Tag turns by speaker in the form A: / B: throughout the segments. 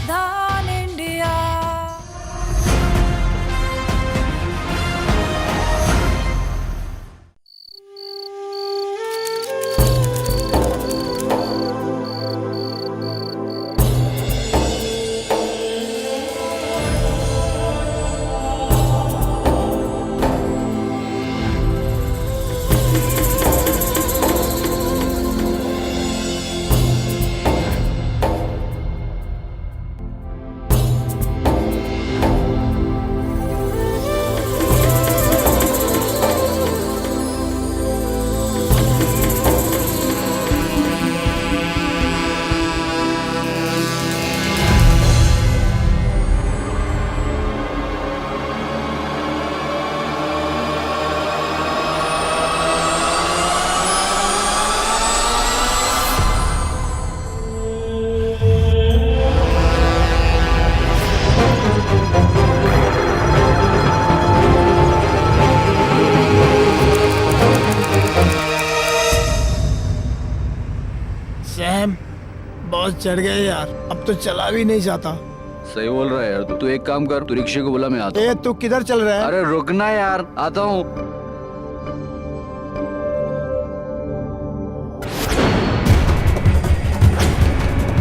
A: सावधान India.
B: Sam, बहुत चढ़ गए यार, अब तो चला भी नहीं जाता।
C: सही बोल रहा है यार। तू एक काम कर, तू रिक्शे को बोला, मैं आता हूँ।
B: तू किधर चल रहा है?
C: अरे रुकना यार, आता हूँ।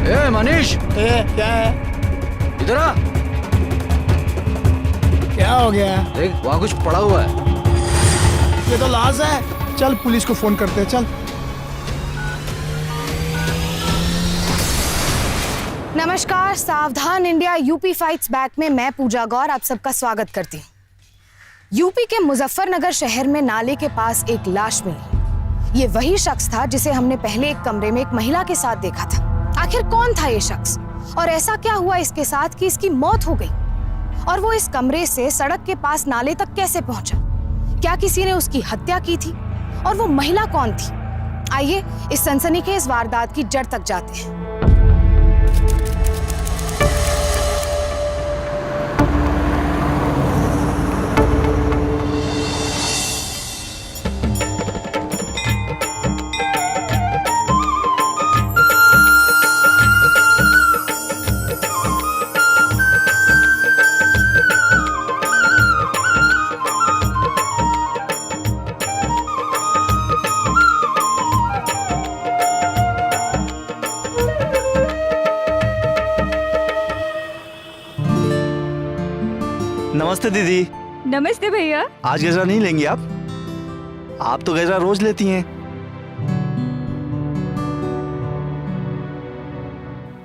C: ए मनीष,
B: क्या है?
C: इधर आ।
B: क्या हो गया?
C: देख वहाँ कुछ पड़ा हुआ है।
B: ये तो लाश है। चल पुलिस को फोन करते हैं, चल।
D: नमस्कार, सावधान इंडिया यूपी फाइट्स बैक में मैं पूजा गौर आप सबका स्वागत करती हूँ। यूपी के मुजफ्फरनगर शहर में नाले के पास एक लाश मिली। ये वही शख्स था जिसे हमने पहले एक कमरे में एक महिला के साथ देखा था। आखिर कौन था ये शख्स और ऐसा क्या हुआ इसके साथ कि इसकी मौत हो गई? और वो इस कमरे से सड़क के पास नाले तक कैसे पहुंचा? क्या किसी ने उसकी हत्या की थी? और वो महिला कौन थी? आइए इस सनसनीखेज वारदात की जड़ तक जाते हैं।
E: नमस्ते दीदी।
F: नमस्ते भैया।
E: आज गजरा नहीं लेंगी आप तो गजरा रोज लेती हैं।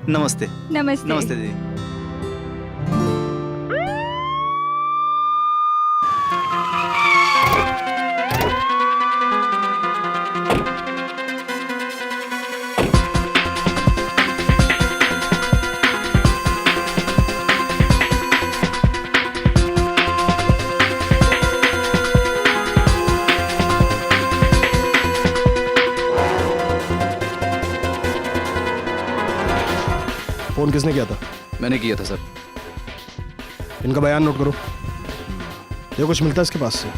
E: नमस्ते।
F: नमस्ते।
E: नमस्ते दीदी।
B: फोन किसने किया था?
C: मैंने किया था सर।
B: इनका बयान नोट करो। ये कुछ मिलता है इसके पास से?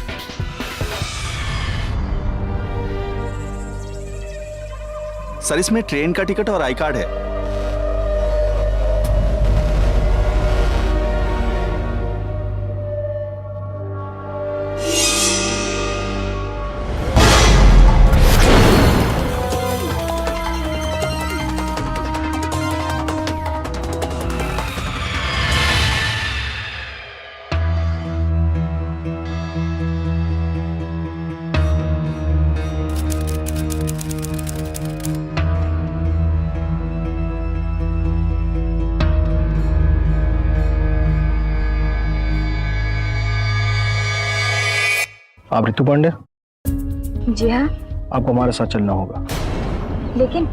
E: सर इसमें ट्रेन का टिकट और आई कार्ड है।
B: आप रितु पांडे?
F: जी हाँ।
B: आपको हमारे साथ चलना होगा।
F: लेकिन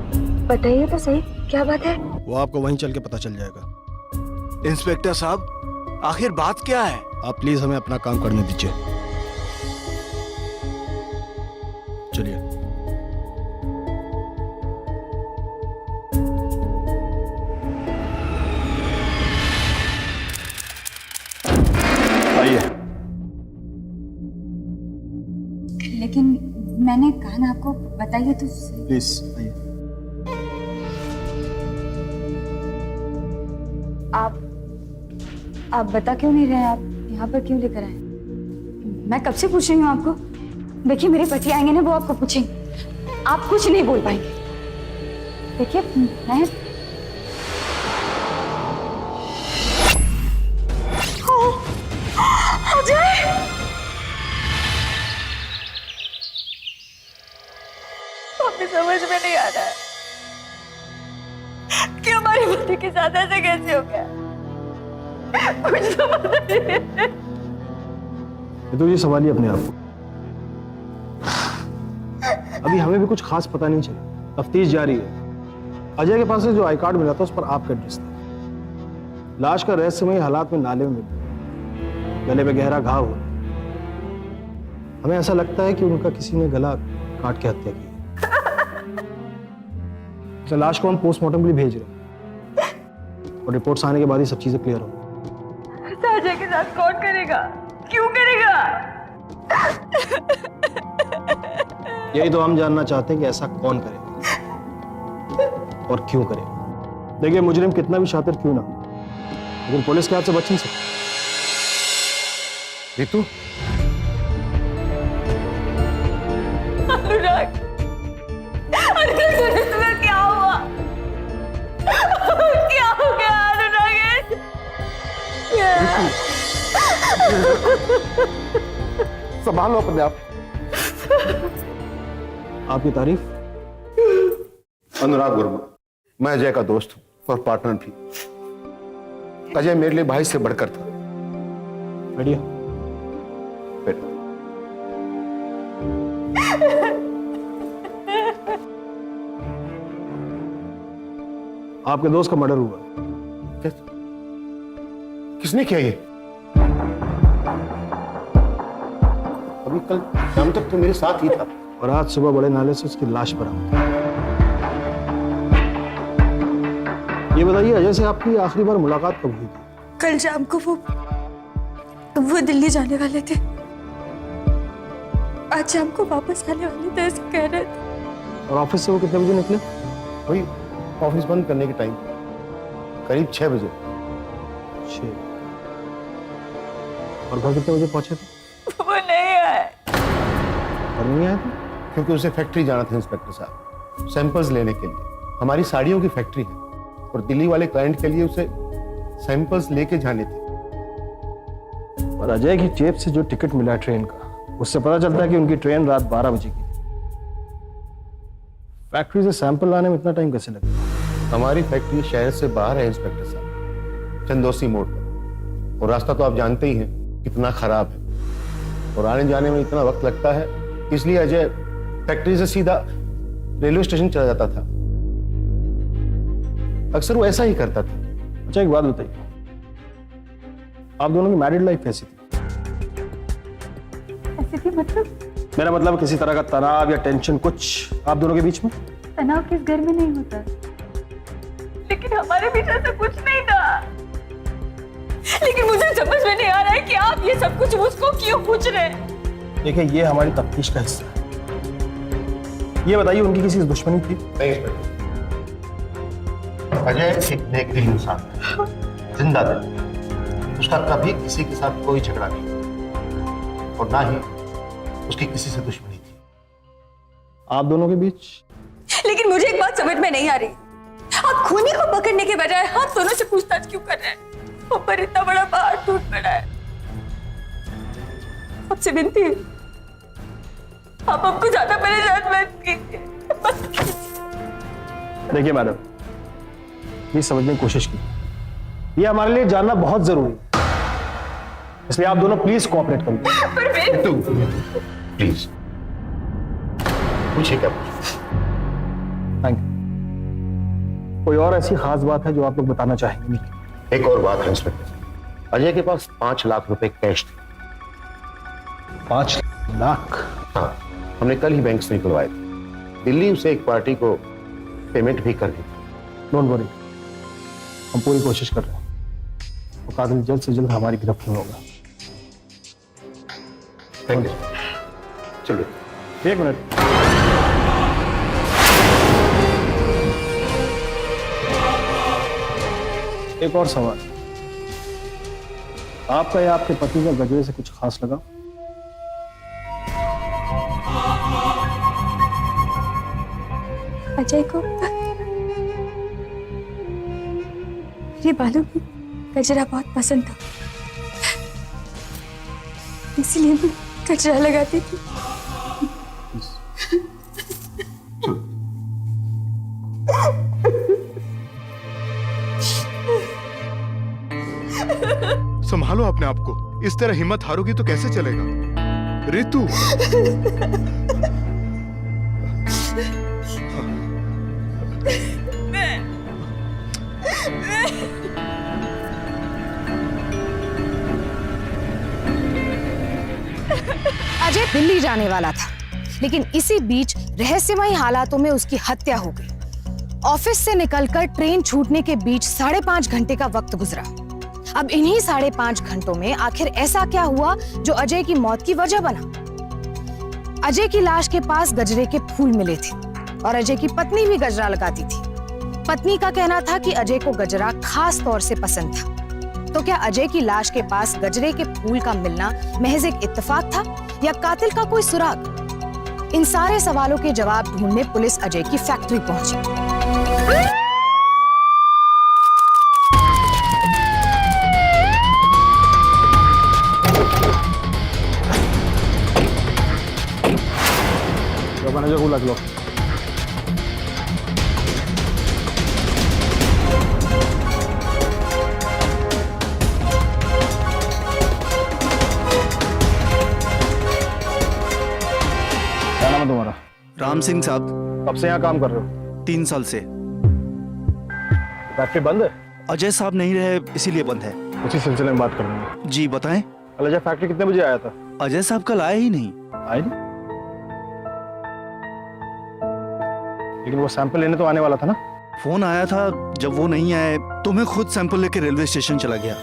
F: बताइए तो सही, क्या बात है?
B: वो आपको वहीं चल के पता चल जाएगा।
E: इंस्पेक्टर साहब, आखिर बात क्या है?
B: आप प्लीज हमें अपना काम करने दीजिए। चलिए। आइए।
F: लेकिन मैंने कहा ना आपको, बताइए तो सही।
B: प्लीज आइए।
F: आप बता क्यों नहीं रहे? आप यहाँ पर क्यों लेकर आए? मैं कब से पूछ रही हूँ आपको। देखिए मेरे पति आएंगे ना, वो आपको पूछेंगे, आप कुछ नहीं बोल पाएंगे। देखिए मैं
A: हमें समझ में नहीं आ रहा है कि हमारे पति के साथ ऐसे कैसे हो गया। कुछ समझ नहीं।
B: ये तो ये सवालिए अपने आप को। अभी हमें भी कुछ खास पता नहीं चला, तफ्तीश जारी है। अजय के पास से जो आई कार्ड मिला था उस पर आपका एड्रेस था। लाश का रहस्यमय हालात में नाले में मिला, गले में गहरा घाव हुआ। हमें ऐसा लगता है कि उनका किसी ने गला काट के हत्या की। तो लाश को हम पोस्टमार्टम के लिए भेज रहे हैं और रिपोर्ट्स आने के बाद ही सब चीजें क्लियर होंगी।
A: अजय के साथ कौन करेगा, क्यों करेगा?
B: यही तो हम जानना चाहते हैं कि ऐसा कौन करेगा और क्यों करेगा। देखिए मुजरिम कितना भी शातिर क्यों ना हो, लेकिन पुलिस के हाथ से बच नहीं सकता।
E: रितु,
A: अनुराग, अनुराग तुम्हें क्या हुआ? क्या हो गया अनुराग?
E: संभालो अपने आप।
B: आपकी तारीफ?
G: अनुराग वर्मा, मैं अजय का दोस्त हूं और पार्टनर भी। अजय मेरे लिए भाई से बढ़कर था।
B: बढ़िया।
G: बेटा,
B: आपके दोस्त का मर्डर हुआ।
G: किसने किया ये? अभी कल शाम तक तो मेरे साथ ही था
B: और आज सुबह बड़े नाले से उसकी लाश बरामद हुई। ये बताइए अजय से आपकी आखिरी बार मुलाकात कब हुई थी?
A: कल शाम को वो दिल्ली जाने वाले थे। आज शाम को वापस आने वाले थे, ऐसे कह रहे थे।
B: और ऑफिस से वो कितने बजे निकले?
G: वही ऑफिस बंद करने के टाइम, करीब 6 बजे।
B: 6। और घर कितने बजे पहुंचे थे?
A: वो नहीं आए।
B: घर नहीं आए थे?
G: क्योंकि उसे फैक्ट्री जाना था इंस्पेक्टर साहब, सैंपल्स लेने के लिए। हमारी साड़ियों की फैक्ट्री है और दिल्ली वाले क्लाइंट के लिए उसे सैंपल्स लेके जाने थे।
B: और अजय की जेब से जो टिकट मिला ट्रेन का, उससे पता चलता है कि उनकी ट्रेन रात 12 बजे की थी। फैक्ट्री से सैंपल लाने में इतना टाइम कैसे लगा?
G: हमारी फैक्ट्री शहर से बाहर है इंस्पेक्टर साहब, चंदोसी मोड़ पर। और रास्ता तो आप जानते ही हैं कितना खराब है और आने जाने में इतना वक्त लगता है, इसलिए अजय फैक्ट्री से सीधा रेलवे स्टेशन चला जाता था। अक्सर वो ऐसा ही करता था।
B: अच्छा एक बात बताइए, आप दोनों की मैरिड लाइफ कैसी थी?
F: ऐसे थी मतलब?
B: मेरा मतलब किसी तरह का तनाव या टेंशन कुछ आप दोनों के बीच में?
F: तनाव किस घर में नहीं होता।
A: लेकिन हमारे बीच ऐसा कुछ नहीं था। लेकिन मुझे समझ में नहीं आ रहा है कि आप ये सब कुछ मुझको क्यों पूछ रहे हैं।
B: देखिए ये हमारी तफ्तीश का हिस्सा है। ये बताइए उनकी किसी से दुश्मनी थी?
G: नहीं इंस्पेक्टर, अजय एक नेक दिल इंसान है, जिंदा दिल। उसका कभी किसी के साथ कोई झगड़ा नहीं और ना ही उसकी किसी से दुश्मनी थी।
B: आप दोनों के बीच?
A: लेकिन मुझे एक बात समझ में नहीं आ रही, आप खूनी को पकड़ने के बजाय हम दोनों से पूछताछ क्यों कर रहे हैं? ऊपर इतना बड़ा पहाड़ टूट पड़ा है। आपसे विनती है, आप हमको ज्यादा परेशान मत कीजिए।
B: देखिए मैडम, ये समझने की कोशिश की, ये हमारे लिए जानना बहुत जरूरी है, इसलिए आप दोनों प्लीज कोऑपरेट करिए।
G: प्लीज पूछिए क्या पूछिए।
B: Thank you. कोई और ऐसी खास बात है जो आप लोग बताना चाहेंगे?
G: एक और बात है इंस्पेक्टर, अजय के पास 5 लाख रुपए कैश थे।
B: 5 लाख?
G: हाँ, हमने कल ही बैंक से निकलवाए थे। दिल्ली उसे एक पार्टी को पेमेंट भी कर दी।
B: डोंट वरी, हम पूरी कोशिश कर रहे हैं। वो कातिल जल्द से जल्द हमारी गिरफ्त में होगा।
G: Thank you. चलिए।
B: 1 मिनट। एक और सवाल, आपका या आपके पति का गजरे से कुछ खास लगा?
F: अजय को मेरे बालों में गजरा बहुत पसंद था, इसलिए मैं गजरा लगाती थी।
H: संभालो अपने आप को, इस तरह हिम्मत हारोगी तो कैसे चलेगा। रितु,
D: अजय दिल्ली जाने वाला था, लेकिन इसी बीच रहस्यमयी हालातों में उसकी हत्या हो गई। ऑफिस से निकलकर ट्रेन छूटने के बीच 5.5 घंटे का वक्त गुजरा। अब इन्हीं 5.5 घंटों में आखिर ऐसा क्या हुआ जो अजय की मौत की वजह बना? अजय की लाश के पास गजरे के फूल मिले थे और अजय की पत्नी भी गजरा लगाती थी। पत्नी का कहना था कि अजय को गजरा खास तौर से पसंद था। तो क्या अजय की लाश के पास गजरे के फूल का मिलना महज एक इत्तेफाक था या कातिल का कोई सुराग? इन सारे सवालों के जवाब ढूंढने पुलिस अजय की फैक्ट्री पहुंची।
B: मैनेजर को लग लो। क्या नाम है तुम्हारा?
E: राम सिंह साहब।
B: कब से यहाँ काम कर रहे हो?
E: 3 साल से।
B: फैक्ट्री बंद है?
E: अजय साहब नहीं रहे इसीलिए बंद है।
B: उसी सिलसिले में बात कर रहे हैं।
E: जी बताएं।
B: कल अजय फैक्ट्री कितने बजे आया था?
E: अजय साहब कल आए ही नहीं।
B: आए नहीं? लेकिन वो सैंपल लेने तो आने वाला था ना?
E: फोन आया था, जब वो नहीं आए तो मैं खुद सैंपल लेके रेलवे स्टेशन चला गया।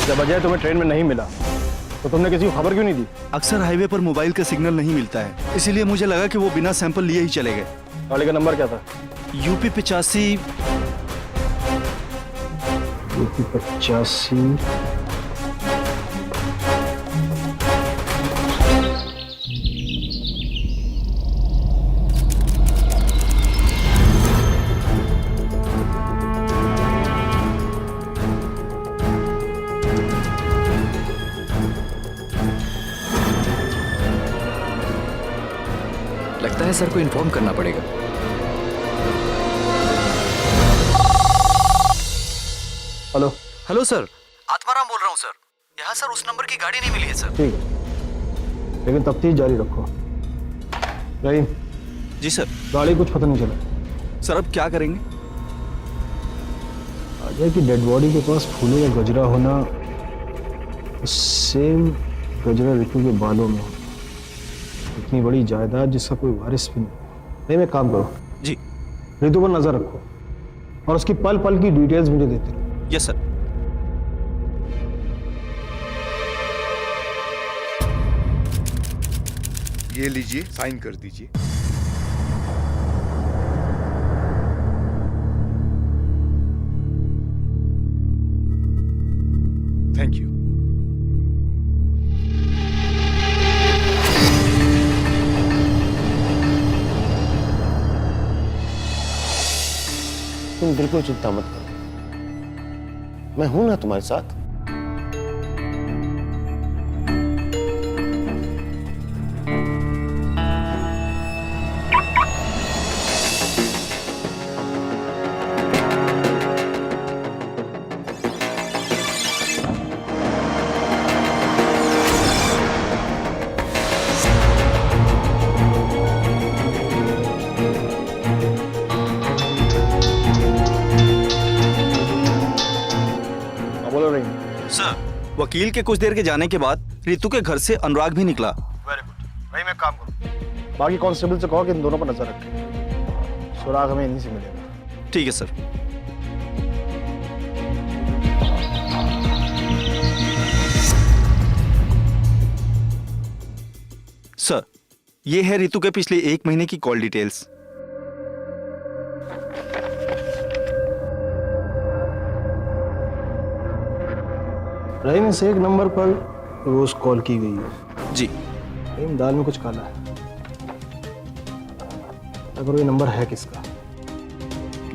B: जब अजय तुम्हें ट्रेन में नहीं मिला तो तुमने किसी को खबर क्यों नहीं दी?
E: अक्सर हाईवे पर मोबाइल का सिग्नल नहीं मिलता है, इसीलिए मुझे लगा कि वो बिना सैंपल लिए ही चले गए।
B: गाड़ी का नंबर क्या था?
E: यूपी 85।
B: यूपी 85।
C: लगता है सर को इन्फॉर्म करना पड़ेगा।
B: हेलो।
E: हेलो सर, आत्माराम बोल रहा हूँ सर। यहाँ सर उस नंबर की गाड़ी नहीं मिली है सर।
B: ठीक है, लेकिन तफ्तीश जारी रखो। रहीम।
E: जी सर।
B: गाड़ी कुछ पता नहीं चला।
E: सर अब क्या करेंगे?
B: अजय की डेड बॉडी के पास फूलों का गजरा होना, सेम गजरा रितु के बालों में होना। इतनी बड़ी जायदाद जिसका कोई वारिस भी नहीं। मैं काम करो
E: जी।
B: रितु पर नजर रखो और उसकी पल पल की डिटेल्स मुझे देते रहो।
E: Yes sir.
H: ये लीजिए, साइन कर दीजिए। Thank you.
G: तुम बिल्कुल चिंता मत करो, मैं हूं ना तुम्हारे साथ।
B: बोलो रहीम।
E: सर, वकील के कुछ देर के जाने के बाद रितु के घर से अनुराग भी निकला।
B: Very good. रहीम, एक काम करो, बाकी कांस्टेबल से कहो कि इन दोनों पर नजर रखें। सुराग हमें इन्हीं से मिलेगा।
E: ठीक है सर। सर, ये है रितु के पिछले 1 महीने की कॉल डिटेल्स।
B: रहीम से एक नंबर पर रोज कॉल की गई है।
E: जी।
B: रहीम, दाल में कुछ काला है। अगर ये नंबर है किसका?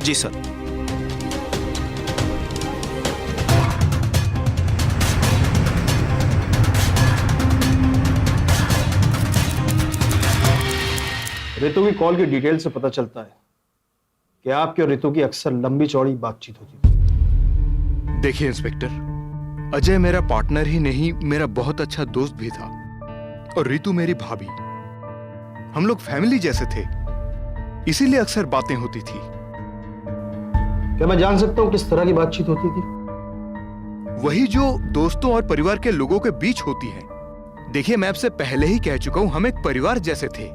E: जी सर।
B: रितु की कॉल की डिटेल से पता चलता है कि आपकी और रितु की अक्सर लंबी चौड़ी बातचीत होती थी।
H: देखिए इंस्पेक्टर, अजय मेरा पार्टनर ही नहीं, मेरा बहुत अच्छा दोस्त भी था। और रितु मेरी भाभी। हम लोग फैमिली जैसे थे, इसीलिए अक्सर बातें होती थी।
B: क्या मैं जान सकता हूं किस तरह की बातचीत होती थी?
H: वही जो दोस्तों और परिवार के लोगों के बीच होती है। देखिए, मैं आपसे पहले ही कह चुका हूं, हम एक परिवार जैसे थे।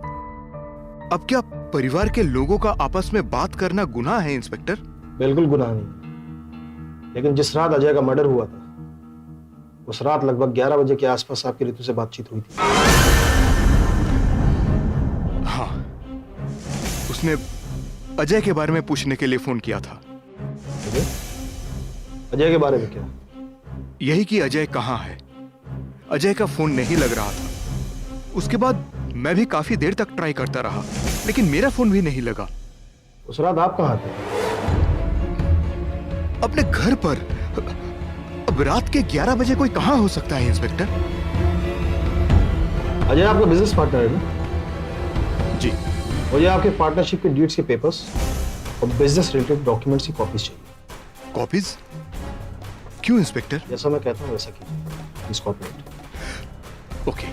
H: अब क्या परिवार के लोगों का आपस में बात करना गुनाह है इंस्पेक्टर?
B: बिल्कुल गुनाह नहीं, लेकिन जिस रात अजय का मर्डर हुआ था, उस रात लगभग 11 बजे के आसपास आपकी रितु से बातचीत हुई थी।
H: हाँ, उसने अजय के बारे में पूछने के लिए फोन किया था।
B: अजय के बारे में क्या?
H: यही कि अजय कहाँ है। अजय का फोन नहीं लग रहा था। उसके बाद मैं भी काफी देर तक ट्राई करता रहा, लेकिन मेरा फोन भी नहीं लगा।
B: उस रात आप कहाँ थे?
H: अपने घर पर। अब रात के 11 बजे कोई कहां हो सकता है इंस्पेक्टर?
B: अजय आपका बिजनेस पार्टनर है ना?
H: जी।
B: मुझे आपके पार्टनरशिप के डीड्स के पेपर्स और बिजनेस रिलेटेड डॉक्यूमेंट्स की कॉपीज चाहिए।
H: कॉपीज? क्यों इंस्पेक्टर?
B: जैसा मैं कहता हूँ वैसा कीजिए। Please cooperate.
H: ओके।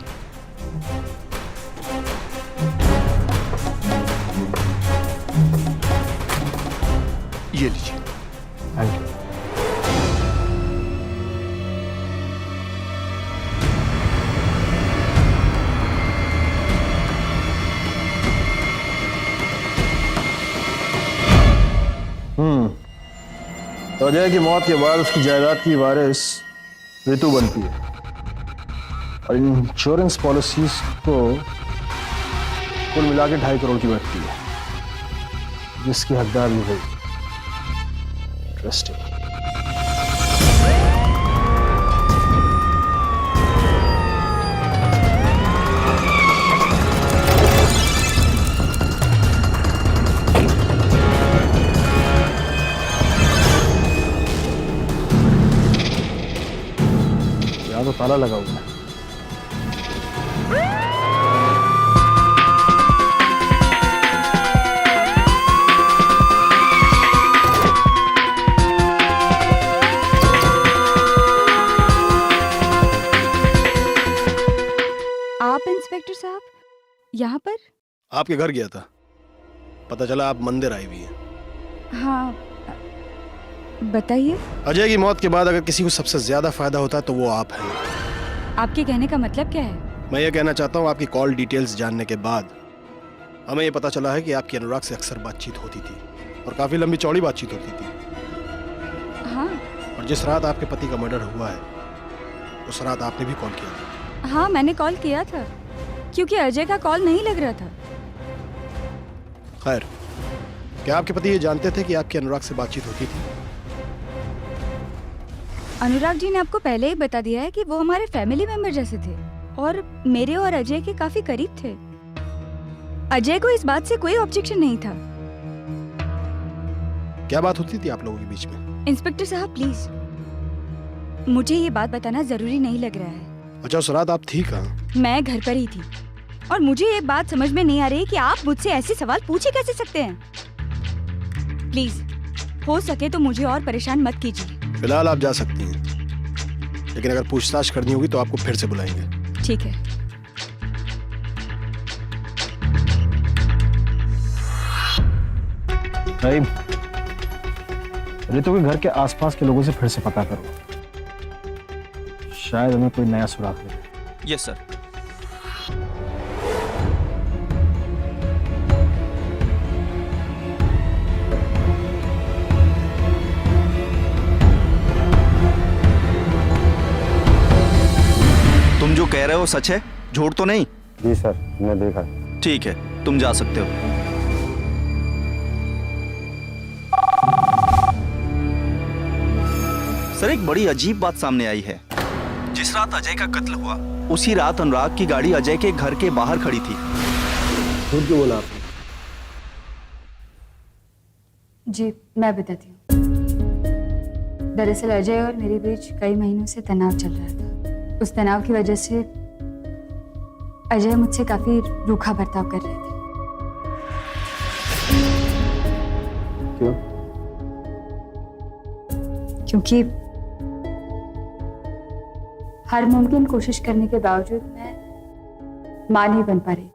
H: ये लीजिए।
B: Thank you. तो अजय की मौत के बाद उसकी जायदाद की वारिस रितु बनती है और इंश्योरेंस पॉलिसीज को कुल मिला के 2.5 करोड़ की बैठती है, जिसकी हकदार भी हुई। इंटरेस्टिंग। यहाँ तो ताला लगा हुआ है।
F: आप इंस्पेक्टर साहब यहाँ पर?
B: आपके घर गया था, पता चला आप मंदिर आई हुई हैं।
F: हाँ, बताइए।
B: अजय की मौत के बाद अगर किसी को सबसे ज्यादा फायदा होता है तो वो आप हैं।
F: आपके कहने का मतलब क्या है?
B: मैं ये कहना चाहता हूँ, आपकी कॉल डिटेल्स जानने के बाद हमें ये पता चला है कि आपकी अनुराग से अक्सर बातचीत होती थी और काफी लंबी चौड़ी बातचीत होती थी।
F: हाँ।
B: और जिस रात आपके पति का मर्डर हुआ है, उस रात आपने भी कॉल किया था।
F: हाँ, मैंने कॉल किया था क्योंकि अजय का कॉल नहीं लग रहा था।
B: खैर, क्या आपके पति ये जानते थे कि आपकी अनुराग से बातचीत होती थी?
F: अनुराग जी ने आपको पहले ही बता दिया है कि वो हमारे फैमिली मेंबर जैसे थे और मेरे और अजय के काफी करीब थे। अजय को इस बात से कोई ऑब्जेक्शन नहीं था।
B: क्या बात होती थी आप लोगों के बीच में?
F: इंस्पेक्टर साहब प्लीज, मुझे ये बात बताना जरूरी नहीं लग रहा है।
B: अच्छा, उस रात आप थी कहाँ?
F: मैं घर पर ही थी और मुझे ये बात समझ में नहीं आ रही कि आप मुझसे ऐसे सवाल पूछे कैसे सकते हैं। प्लीज, हो सके तो मुझे और परेशान मत कीजिए।
B: फिलहाल आप जा सकती हैं, लेकिन अगर पूछताछ करनी होगी तो आपको फिर से बुलाएंगे।
F: ठीक है।
B: रहीम, रितु के घर के आसपास के लोगों से फिर से पता करो, शायद हमें कोई नया सुराग मिले।
E: Yes sir. वो सच है, झूठ तो नहीं?
G: जी सर, मैं देखा।
E: ठीक है, तुम जा सकते हो। सर, एक बड़ी अजीब बात सामने आई है। जिस रात अजय का कत्ल हुआ, उसी रात अनुराग की गाड़ी अजय के घर के बाहर खड़ी थी।
B: झूठ क्यों बोला आपने?
F: जी मैं बताती हूँ। दरअसल अजय और मेरे बीच कई महीनों से तनाव चल रहा था। उस तनाव की वजह से अजय मुझसे काफी रूखा बर्ताव कर रहे थे।
B: क्यों?
F: क्योंकि हर मुमकिन कोशिश करने के बावजूद मैं मां नहीं बन पा रही।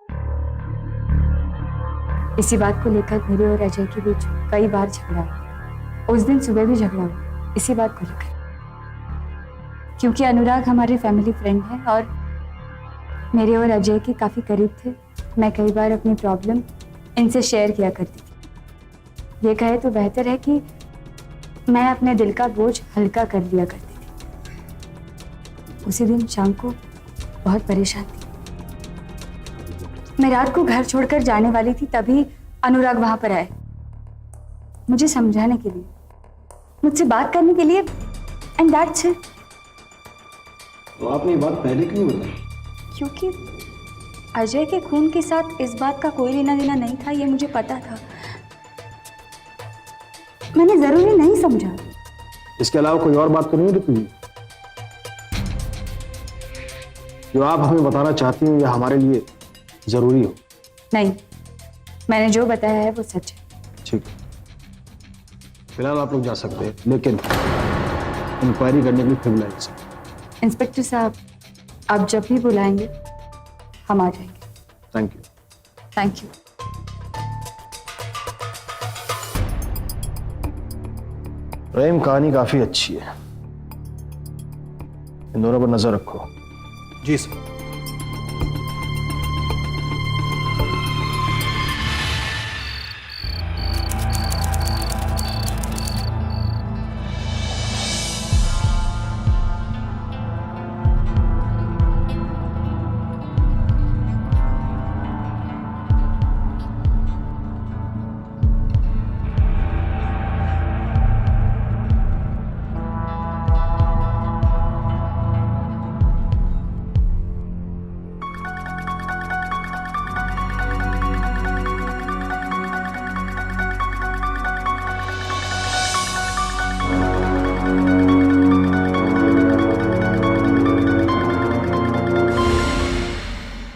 F: इसी बात को लेकर मेरे और अजय के बीच कई बार झगड़ा हुआ। उस दिन सुबह भी झगड़ा हुआ इसी बात को लेकर, क्योंकि अनुराग हमारे फैमिली फ्रेंड हैं और मेरे और अजय के काफी करीब थे। मैं कई बार अपनी प्रॉब्लम इनसे शेयर किया करती थी। ये कहे तो बेहतर है कि मैं अपने दिल का बोझ हल्का कर लिया करती थी। उसी दिन शाम को बहुत परेशान थी। मैं रात को घर छोड़कर जाने वाली थी, तभी अनुराग वहां पर आए मुझे समझाने के लिए, मुझसे बात करने के लिए, एंड दैट्स इट।
B: तो आपने ये बात पहले क्यों नहीं बताई?
F: क्योंकि अजय के खून के साथ इस बात का कोई लेना देना नहीं था, ये मुझे पता था। मैंने जरूरी नहीं समझा।
B: इसके अलावा कोई और बात तो नहीं ऋतु जी जो आप हमें बताना चाहती हैं या हमारे लिए जरूरी हो?
F: नहीं, मैंने जो बताया है वो सच है।
B: ठीक है, फिलहाल आप लोग जा सकते हैं, लेकिन इंक्वायरी करने के लिए फिर बुलाइए।
F: इंस्पेक्टर साहब, आप जब भी बुलाएंगे हम आ जाएंगे।
B: Thank you.
F: Thank you.
B: प्रेम कहानी काफी अच्छी है, इन दोनों पर नजर रखो।
E: जी सर।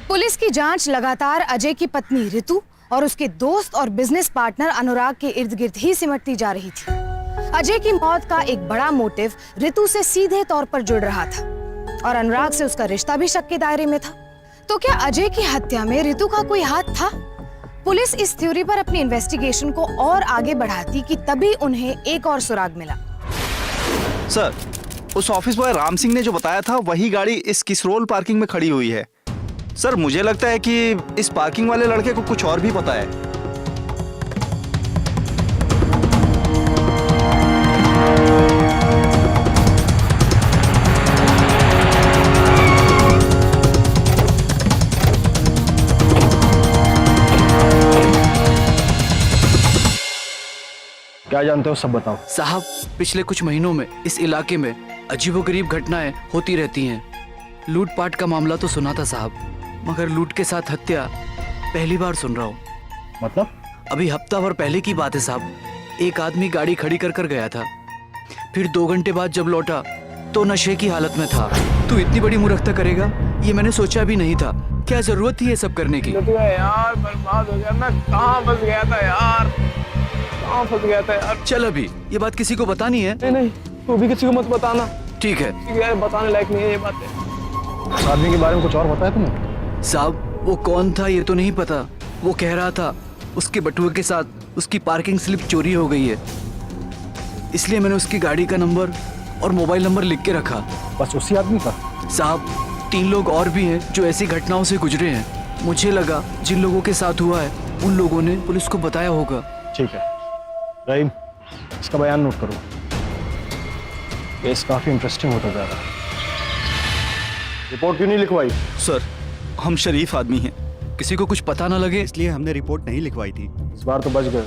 D: पुलिस की जांच लगातार अजय की पत्नी ऋतु और उसके दोस्त और बिजनेस पार्टनर अनुराग के इर्द गिर्द ही सिमटती जा रही थी। अजय की मौत का एक बड़ा मोटिव ऋतु से सीधे तौर पर जुड़ रहा था और अनुराग से उसका रिश्ता भी शक के दायरे में था। तो क्या अजय की हत्या में ऋतु का कोई हाथ था? पुलिस इस थ्योरी पर अपनी इन्वेस्टिगेशन को और आगे बढ़ाती कि तभी उन्हें एक और सुराग मिला।
E: सर, उस ऑफिस बॉय राम सिंह ने जो बताया था वही गाड़ी इस किसरोल पार्किंग में खड़ी हुई है। सर, मुझे लगता है कि इस पार्किंग वाले लड़के को कुछ और भी पता है।
B: क्या जानते हो सब बताओ।
C: साहब, पिछले कुछ महीनों में इस इलाके में अजीबोगरीब घटनाएं होती रहती हैं। लूटपाट का मामला तो सुना था साहब, मगर लूट के साथ हत्या पहली बार सुन रहा हूँ।
B: मतलब?
C: अभी हफ्ता भर पहले की बात है साहब। एक आदमी गाड़ी खड़ी कर गया था, फिर 2 घंटे बाद जब लौटा तो नशे की हालत में था। तू इतनी बड़ी मूर्खता करेगा ये मैंने सोचा भी नहीं था। क्या जरूरत थी ये सब करने की?
B: यार बर्बाद हो गया, मैं कहाँ फंस गया था यार, कहाँ फंस गया था यार।
C: चल, अभी ये बात किसी को बतानी है?
B: नहीं, तू भी किसी को मत बताना।
C: ठीक है।
B: यार बताने लायक नहीं है ये बातें। उस आदमी के बारे में कुछ और बताया तुम्हें?
C: साहब, वो कौन था ये तो नहीं पता। वो कह रहा था उसके बटुए के साथ उसकी पार्किंग स्लिप चोरी हो गई है, इसलिए मैंने उसकी गाड़ी का नंबर और मोबाइल नंबर लिख के रखा।
B: बस उसी आदमी का?
C: साहब, 3 लोग और भी हैं जो ऐसी घटनाओं से गुजरे हैं। मुझे लगा जिन लोगों के साथ हुआ है उन लोगों ने पुलिस को बताया होगा।
B: ठीक है रहीम, इसका बयान नोट करो। केस काफी इंटरेस्टिंग होता जा रहा है। रिपोर्ट क्यों नहीं लिखवाई?
E: सर हम शरीफ आदमी हैं।
C: किसी को कुछ पता ना लगे
I: इसलिए हमने रिपोर्ट नहीं लिखवाई थी।
B: इस बार तो बच गए,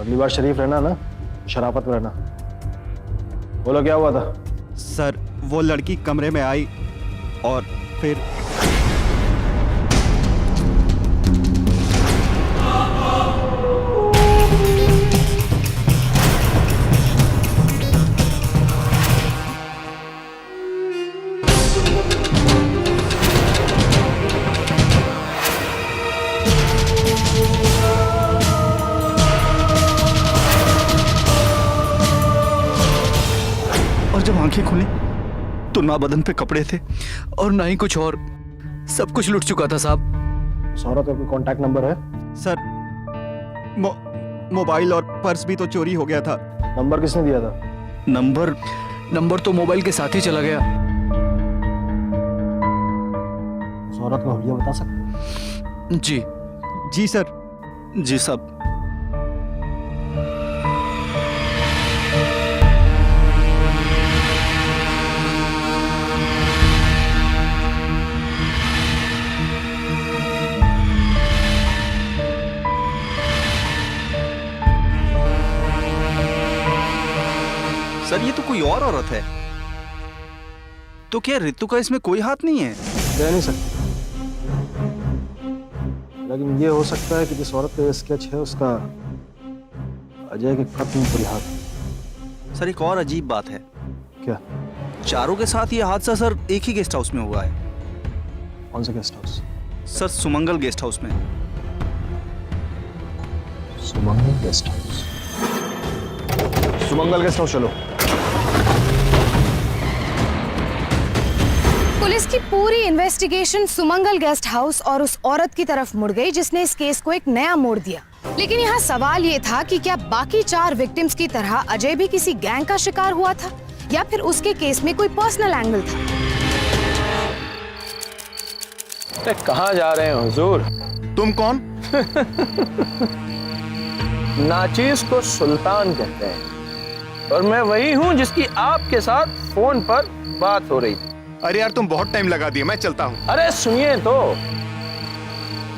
B: अगली बार शरीफ रहना ना, शराफत में रहना। बोलो क्या हुआ था?
I: सर वो लड़की कमरे में आई और फिर
E: और जब आंखें खुली तो ना बदन पे कपड़े थे
C: और ना ही कुछ और, सब कुछ लुट चुका था साहब।
B: उस औरत का कोई कॉन्टैक्ट नंबर है?
I: सर मोबाइल और पर्स भी तो चोरी हो गया था।
B: नंबर किसने दिया था?
E: नंबर
C: तो मोबाइल के साथ ही चला गया।
B: उस औरत का हुलिया बता सकते?
I: जी सर।
E: जी साहब। सर ये तो कोई और औरत है। तो क्या रितु का इसमें कोई हाथ नहीं है?
B: कह नहीं सकते, लेकिन ये हो सकता है कि जिस औरत का स्केच है उसका अजय के खत्म कोई हाथ।
E: सर एक और अजीब बात है।
B: क्या?
E: चारों के साथ ये हादसा सर एक ही गेस्ट हाउस में हुआ है।
B: कौन सा guest house?
E: Sir Sumangal guest house में।
B: Sumangal guest house. Sumangal guest house चलो।
D: पुलिस की पूरी इन्वेस्टिगेशन सुमंगल गेस्ट हाउस और उस औरत की तरफ मुड़ गई जिसने इस केस को एक नया मोड़ दिया। लेकिन यहाँ सवाल ये था कि क्या बाकी 4 विक्टिम्स की तरह अजय भी किसी गैंग का शिकार हुआ था या फिर उसके केस में कोई पर्सनल एंगल था?
J: कहाँ जा रहे हैं हुजूर?
H: तुम कौन?
J: नाचीज को सुल्तान कहते हैं और मैं वही हूँ जिसकी आपके साथ फोन पर बात हो रही थी।
H: अरे यार तुम बहुत टाइम लगा दिया, मैं चलता हूँ।
J: अरे सुनिए तो,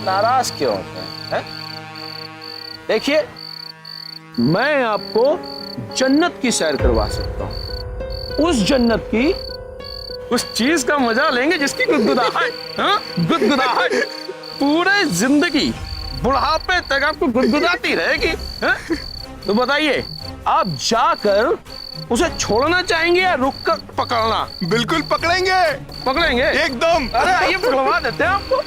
J: नाराज क्यों होते हैं? देखिए मैं आपको जन्नत की सैर करवा सकता हूँ। उस जन्नत की, उस चीज का मजा लेंगे जिसकी गुदगुदाहट, गुदगुदाहट पूरे जिंदगी बुढ़ापे तक आपको गुदगुदाती रहेगी। तो बताइए आप जाकर उसे छोड़ना चाहेंगे या रुक कर पकड़ना?
H: बिल्कुल पकड़ेंगे।
J: पकड़ेंगे
H: एकदम।
J: अरे आइए पकड़वा देते हैं आपको।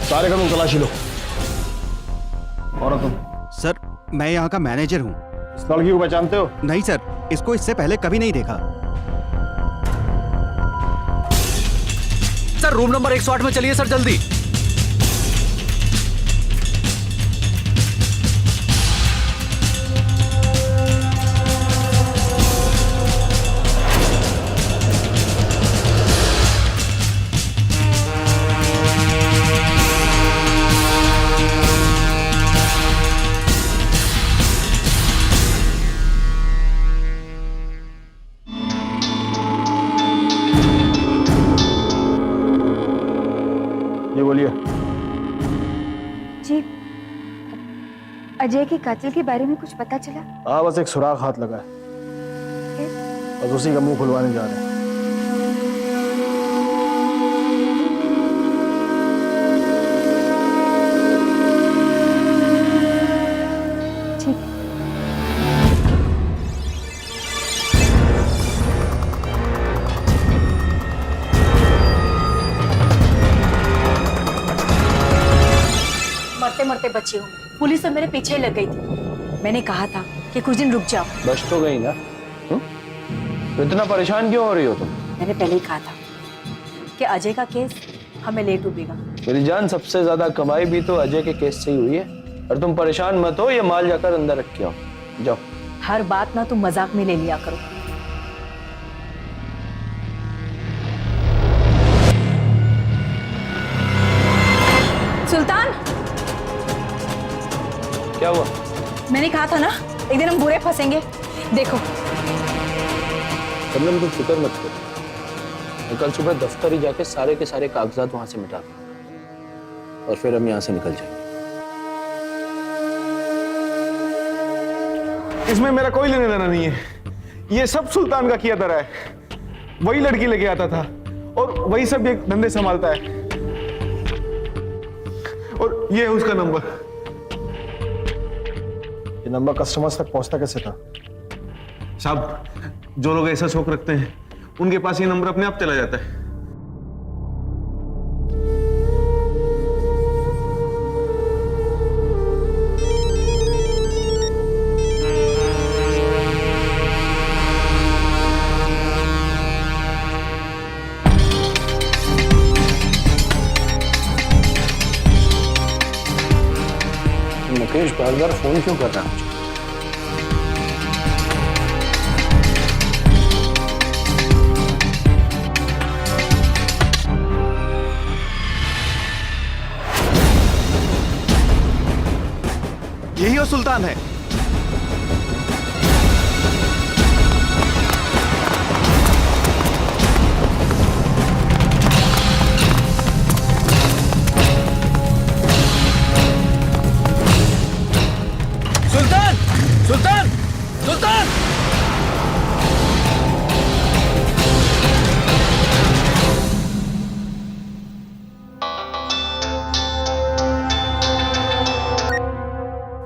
B: सारे का तुम तलाशी लो। और तुम?
I: सर मैं यहाँ का मैनेजर हूँ।
B: इस लड़की को पहचानते हो?
I: नहीं सर, इसको इससे पहले कभी नहीं देखा।
C: सर रूम नंबर 108 में चलिए सर जल्दी।
B: ये बोलिए।
F: जी अजय के कातिल के बारे में कुछ पता चला?
B: हाँ बस एक सुराग हाथ लगा है, बस उसी का मुंह खुलवाने जा रहे हैं।
F: ठीक है।
A: मरते मरते बची हूँ। पुलिस तो मेरे पीछे लग गई थी। मैंने कहा था कि कुछ दिन रुक जाओ।
J: बच तो गई ना? तो इतना परेशान क्यों हो रही हो तुम?
A: मैंने पहले ही कहा था कि अजय का केस हमें लेट डूबेगा।
J: मेरी जान, सबसे ज्यादा कमाई भी तो अजय के केस से ही हुई है। और तुम परेशान मत हो, ये माल जाकर अंदर रख के आओ। जाओ।
A: हर बात ना तुम मजाक में ले लिया करो। सुल्तान,
J: क्या हुआ?
A: मैंने कहा था ना एक दिन हम बुरे फंसेंगे। देखो
J: शबनम, तुम फिक्र मत करो। मैं कल सुबह दफ्तर ही जाके सारे के सारे कागजात वहां से मिटा दूं और फिर हम यहाँ से निकल जाएंगे।
K: इसमें मेरा कोई लेने देना नहीं है। ये सब सुल्तान का किया धरा है। वही लड़की लेके आता था और वही सब ये धंधे संभालता है। और ये है उसका नंबर।
B: ये नंबर कस्टमर्स तक पहुंचता कैसे था?
K: साहब, जो लोग ऐसा शौक रखते हैं उनके पास ये नंबर अपने आप चला जाता है।
J: मुकेश बार बार फोन क्यों कर रहा है मुझे?
E: यही वो सुल्तान है।
C: सुल्तान, सुल्तान, सुल्तान!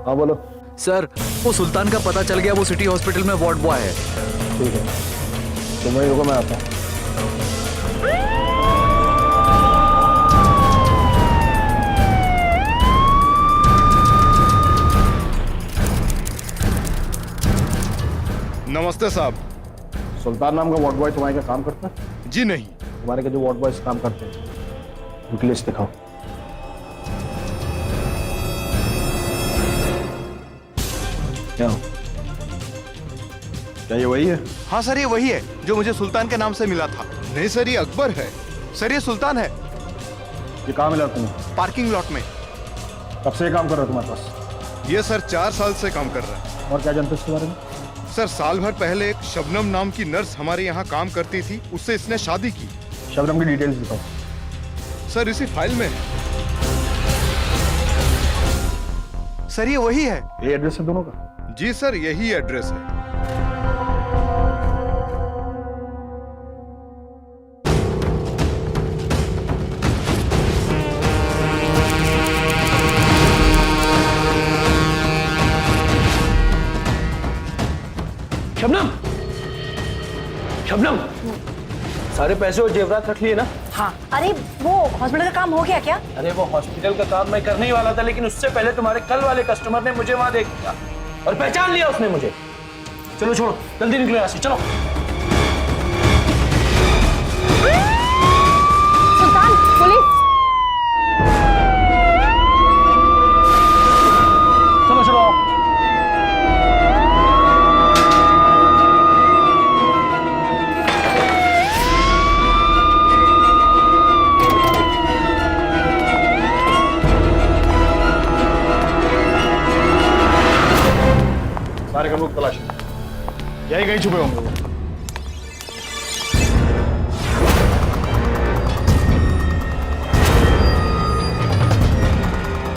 B: हाँ बोलो।
C: सर, वो सुल्तान का पता चल गया। वो सिटी हॉस्पिटल में वार्ड बॉय है।
B: ठीक है, तुम वहीं रुको, मैं आता हूँ।
H: नमस्ते साहब।
B: सुल्तान नाम का वार्ड बॉय तुम्हारे क्या काम करता है?
H: जी नहीं।
B: तुम्हारे के जो वार्ड बॉयज काम करते हैं उनकी लिस्ट दिखाओ। क्या हो? क्या ये वही है?
H: हाँ सर, ये वही है जो मुझे सुल्तान के नाम से मिला था। नहीं सर, ये अकबर है। सर, ये सुल्तान है।
B: ये कहाँ मिला तुम्हें?
H: पार्किंग लॉट में।
B: कब से ये काम कर रहा है तुम्हारे पास?
H: ये सर 4 साल से काम कर रहा है।
B: और क्या जानते हो इसके बारे में?
H: सर, साल भर पहले एक शबनम नाम की नर्स हमारे यहाँ काम करती थी, उससे इसने शादी की।
B: शबनम की डिटेल्स दिखाओ।
H: सर, इसी फाइल में है। सर, ये वही है।
B: ये एड्रेस है दोनों का?
H: जी सर, यही एड्रेस है।
J: शबनम, शबनम, सारे पैसे और जेवरात रख लिए ना?
A: हाँ। अरे वो हॉस्पिटल का काम हो गया क्या?
J: अरे वो हॉस्पिटल का काम मैं करने ही वाला था, लेकिन उससे पहले तुम्हारे कल वाले कस्टमर ने मुझे वहां देख लिया और पहचान लिया उसने मुझे। चलो छोड़ो, जल्दी निकलो यहाँ से, चलो।
A: सुल्तान, पुलिस!
J: चलो चलो आओ।
B: सारे कम लोग तलाश यही कहीं छुपे होंगे वो।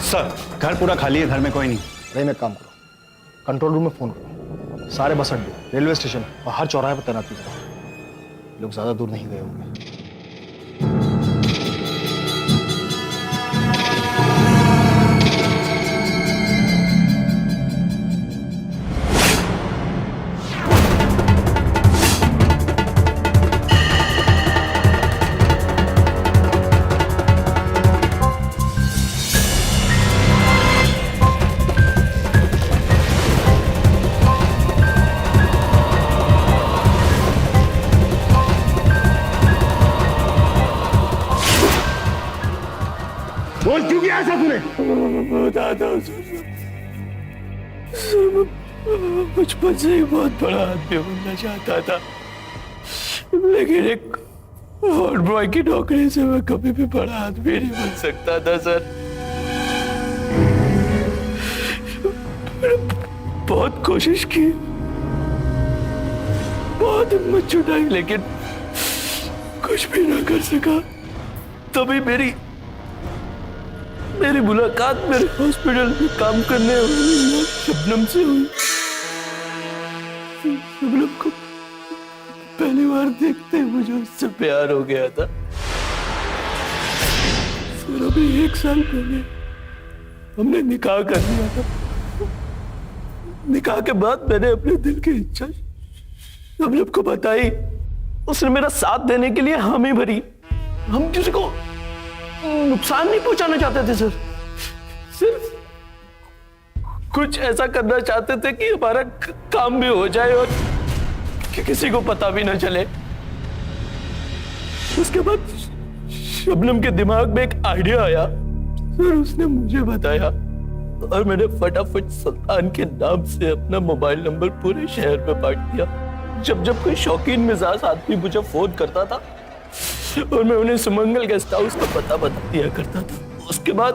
I: सर, घर पूरा खाली है, घर में कोई नहीं।
B: रही में काम करो, कंट्रोल रूम में फोन करो। सारे बस अड्डे, रेलवे स्टेशन और हर चौराहे पर तैनाती करो। लोग ज्यादा दूर नहीं गए होंगे। ऐसा तूने?
J: दादा बचपन से ही बहुत बड़ा आदमी बनना चाहता था, लेकिन एक हॉट बॉय की नौकरी से मैं कभी भी बड़ा आदमी नहीं बन सकता था सर। बहुत कोशिश की, बहुत हिम्मत जुटाई, लेकिन कुछ भी ना कर सका। तभी मेरी मुलाकात मेरे हॉस्पिटल में काम करने वाली शबनम से हुई। शबनम को पहली बार देखते ही मुझे उससे प्यार हो गया था। फिर अभी 1 साल पहले हमने निकाह कर लिया था। निकाह के बाद मैंने अपने दिल की इच्छा शबनम को बताई। उसने मेरा साथ देने के लिए हामी भरी। हम किसी को नुकसान नहीं पहुंचाना चाहते थे सर, सिर्फ कुछ ऐसा करना चाहते थे कि हमारा काम भी हो जाए और कि किसी को पता भी ना चले। उसके बाद शबनम के दिमाग में एक आइडिया आया सर, उसने मुझे बताया और मैंने फटाफट सुल्तान के नाम से अपना मोबाइल नंबर पूरे शहर में बांट दिया। जब जब कोई शौकीन मिजाज आदमी मुझे फोन करता था और मैं उन्हें सुमंगल गेस्ट हाउस का पता बता दिया करता था। उसके बाद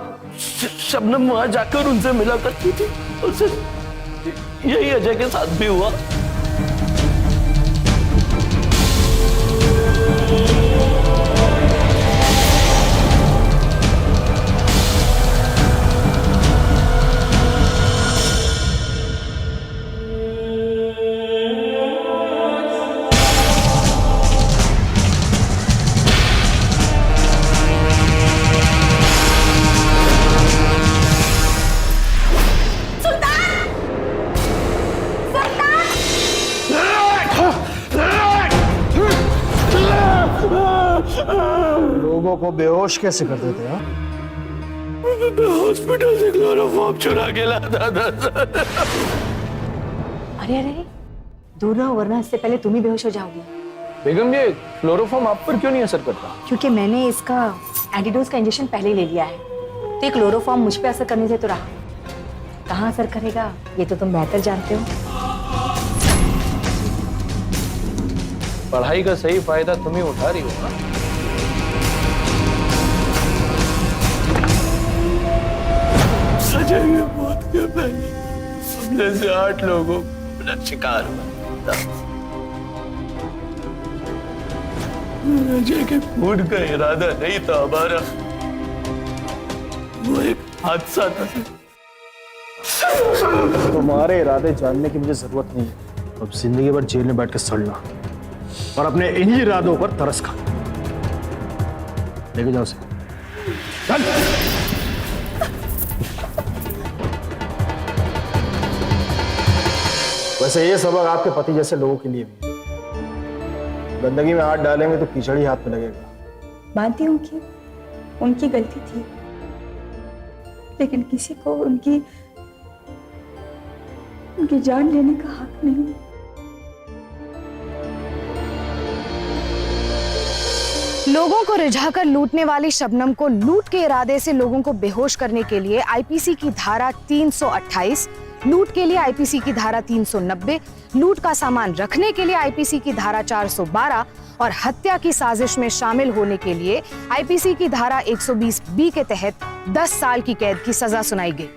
J: शबनम वहां जाकर उनसे मिला करती थी और सिर्फ यही अजय के साथ भी हुआ।
B: लोगों को बेहोश कैसे कर देते हैं?
J: हॉस्पिटल से क्लोरोफॉर्म चुरा के लाता था।
F: अरे अरे दूर रहो, वरना इससे पहले तुम ही बेहोश हो जाओगे।
J: बेगम, ये क्लोरोफॉर्म आप पर क्यों नहीं असर करता?
F: क्योंकि मैंने इसका एंटीडोज का इंजेक्शन पहले ही ले लिया है, तो ये क्लोरोफॉर्म मुझ पे असर करने से तो रहा, कहाँ असर करेगा ये तो तुम बेहतर जानते हो।
J: पढ़ाई का सही फायदा तुम ही उठा रही हो ना। अजय की मौत के पहले हमने से 8 लोगों का शिकार हुआ। अजय के खून का इरादा नहीं था हमारा, वो एक हादसा था।
B: तुम्हारे इरादे जानने की मुझे जरूरत नहीं है। अब जिंदगी भर जेल में बैठ के सड़ना और अपने इन्हीं इरादों पर तरस खाना। लेके जाओ उसे। चल। वैसे ये सबक आपके पति जैसे लोगों के लिए भी है। गंदगी में हाथ डालेंगे तो कीचड़ ही हाथ में लगेगा।
F: मानती हूँ कि उनकी गलती थी, लेकिन किसी को उनकी जान लेने का हक नहीं।
D: लोगों को रिझाकर लूटने वाली शबनम को लूट के इरादे से लोगों को बेहोश करने के लिए आईपीसी की धारा 328, लूट के लिए आईपीसी की धारा 390, लूट का सामान रखने के लिए आईपीसी की धारा 412 और हत्या की साजिश में शामिल होने के लिए आईपीसी की धारा 120B के तहत 10 साल की कैद की सजा सुनाई गई।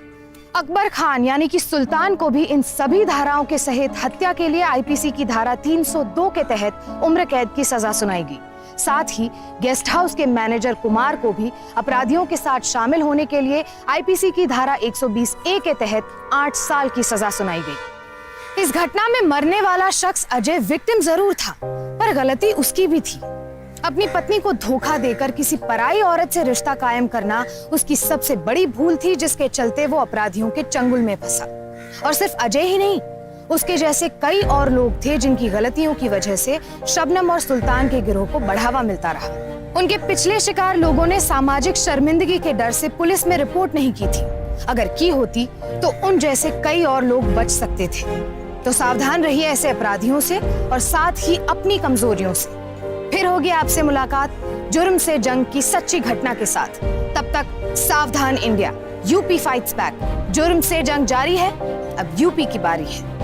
D: अकबर खान यानी कि सुल्तान को भी इन सभी धाराओं के सहित हत्या के लिए आईपीसी की धारा 302 के तहत उम्र कैद की सजा सुनाई गई। साथ ही गेस्ट हाउस के मैनेजर कुमार को भी अपराधियों के साथ शामिल होने के लिए आईपीसी की धारा 120A के तहत 8 साल की सजा सुनाई गई। इस घटना में मरने वाला शख्स अजय विक्टिम जरूर था, पर गलती उसकी भी थी। अपनी पत्नी को धोखा देकर किसी पराई औरत से रिश्ता कायम करना उसकी सबसे बड़ी भूल थी, जिसके चलते वो अपराधियों के चंगुल में फंसा। और सिर्फ अजय ही नहीं, उसके जैसे कई और लोग थे जिनकी गलतियों की वजह से शबनम और सुल्तान के गिरोह को बढ़ावा मिलता रहा। उनके पिछले शिकार लोगों ने सामाजिक शर्मिंदगी के डर से पुलिस में रिपोर्ट नहीं की थी। अगर की होती तो उन जैसे कई और लोग बच सकते थे। तो सावधान रहिए ऐसे अपराधियों से और साथ ही अपनी कमजोरियों से। फिर होगी आपसे मुलाकात जुर्म से जंग की सच्ची घटना के साथ। तब तक सावधान इंडिया, यूपी फाइट्स बैक। जुर्म से जंग जारी है, अब यूपी की बारी है।